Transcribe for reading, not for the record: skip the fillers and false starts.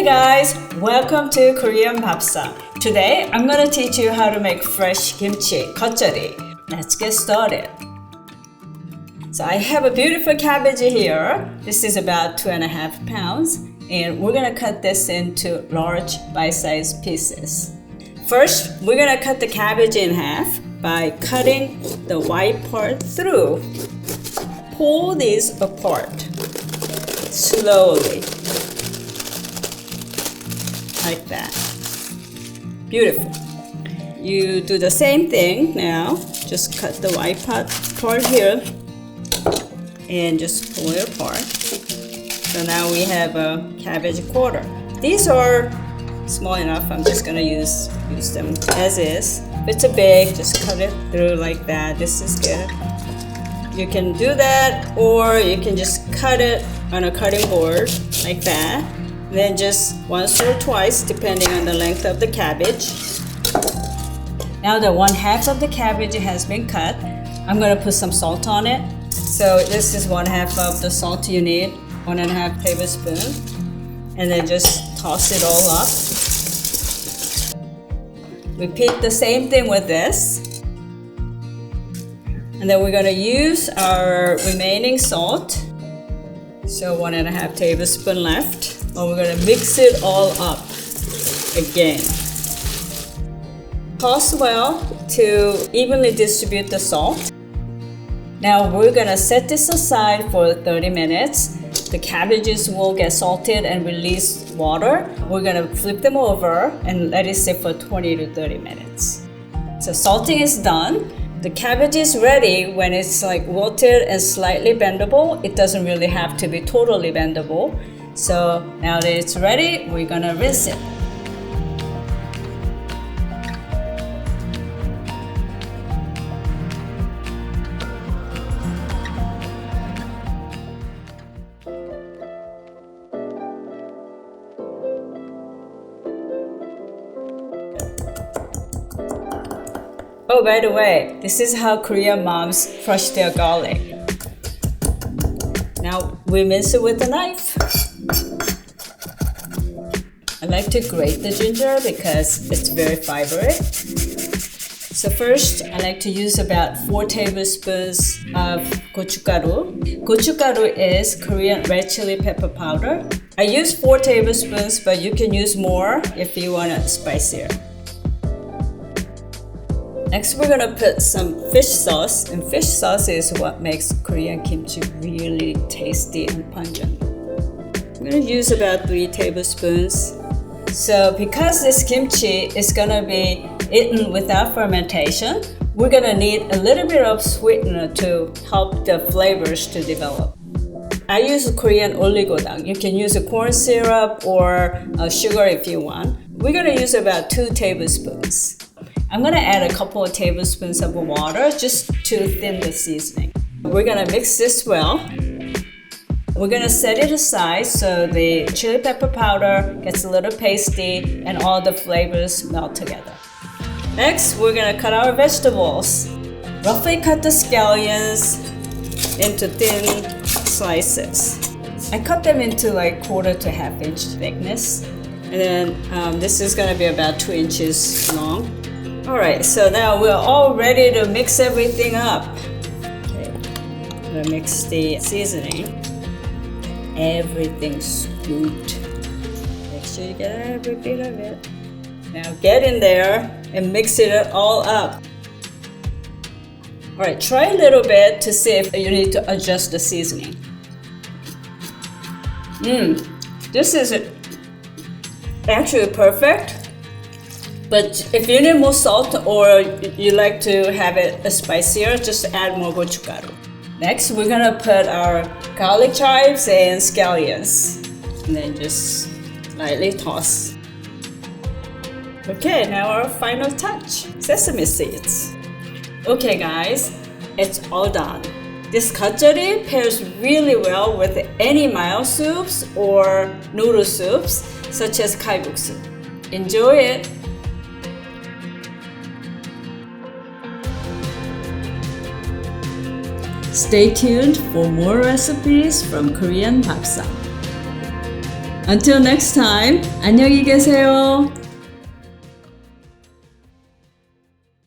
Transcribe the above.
guys, welcome to Korean Bapsang. Today I'm gonna teach you how to make fresh kimchi, geotjeori. Let's get started. So I have a beautiful cabbage here. This is about 2.5 pounds, and we're gonna cut this into large bite-sized pieces. First, we're gonna cut the cabbage in half by cutting the white part through. Pull these apart slowly, like that. Beautiful. You do the same thing now. Just cut the white part here and just pull it apart. So now we have a cabbage quarter. These are small enough. I'm just gonna use them as is. If it's a big, just cut it through like that. This is good. You can do that, or you can just cut it on a cutting board like that. Then just once or twice, depending on the length of the cabbage. Now that 1/2 of the cabbage has been cut, I'm gonna put some salt on it. So this is 1/2 of the salt you need, 1.5 tablespoons. And then just toss it all up. Repeat the same thing with this. And then we're gonna use our remaining salt. So 1.5 tablespoons left. And we're gonna mix it all up again. Toss well to evenly distribute the salt. Now we're gonna set this aside for 30 minutes. The cabbages will get salted and release water. We're gonna flip them over and let it sit for 20 to 30 minutes. So salting is done. The cabbage is ready when it's like wilted and slightly bendable. It doesn't really have to be totally bendable. So now that it's ready, we're gonna rinse it. Oh, by the way, this is how Korean moms crush their garlic. Now we mince it with a knife. I like to grate the ginger because it's very fibrous. So first, I like to use about 4 tablespoons of gochugaru. Gochugaru is Korean red chili pepper powder. I use 4 tablespoons, but you can use more if you want it spicier. Next, we're gonna put some fish sauce, and fish sauce is what makes Korean kimchi really tasty and pungent. I'm gonna use about 3 tablespoons. So because this kimchi is gonna be eaten without fermentation, we're gonna need a little bit of sweetener to help the flavors to develop. I use Korean oligodang. You can use a corn syrup or sugar if you want. We're gonna use about 2 tablespoons. I'm gonna add a couple of tablespoons of water just to thin the seasoning. We're gonna mix this well. We're gonna set it aside so the chili pepper powder gets a little pasty and all the flavors melt together. Next, we're gonna cut our vegetables. Roughly cut the scallions into thin slices. I cut them into like 1/4 to 1/2 inch thickness. And then this is gonna be about 2 inches long. All right, so now we're all ready to mix everything up. Okay, I'm gonna mix the seasoning. Everything scooped. Make sure you get every bit of it. Now get in there and mix it all up. All right, try a little bit to see if you need to adjust the seasoning. This is actually perfect. But if you need more salt or you like to have it spicier, just add more gochugaru. Next, we're gonna put our garlic chives and scallions. And then just lightly toss. Okay, now our final touch, sesame seeds. Okay guys, it's all done. This geotjeori pairs really well with any mild soups or noodle soups, such as kalguksu. Enjoy it! Stay tuned for more recipes from Korean Bapsang. Until next time, 안녕히 계세요.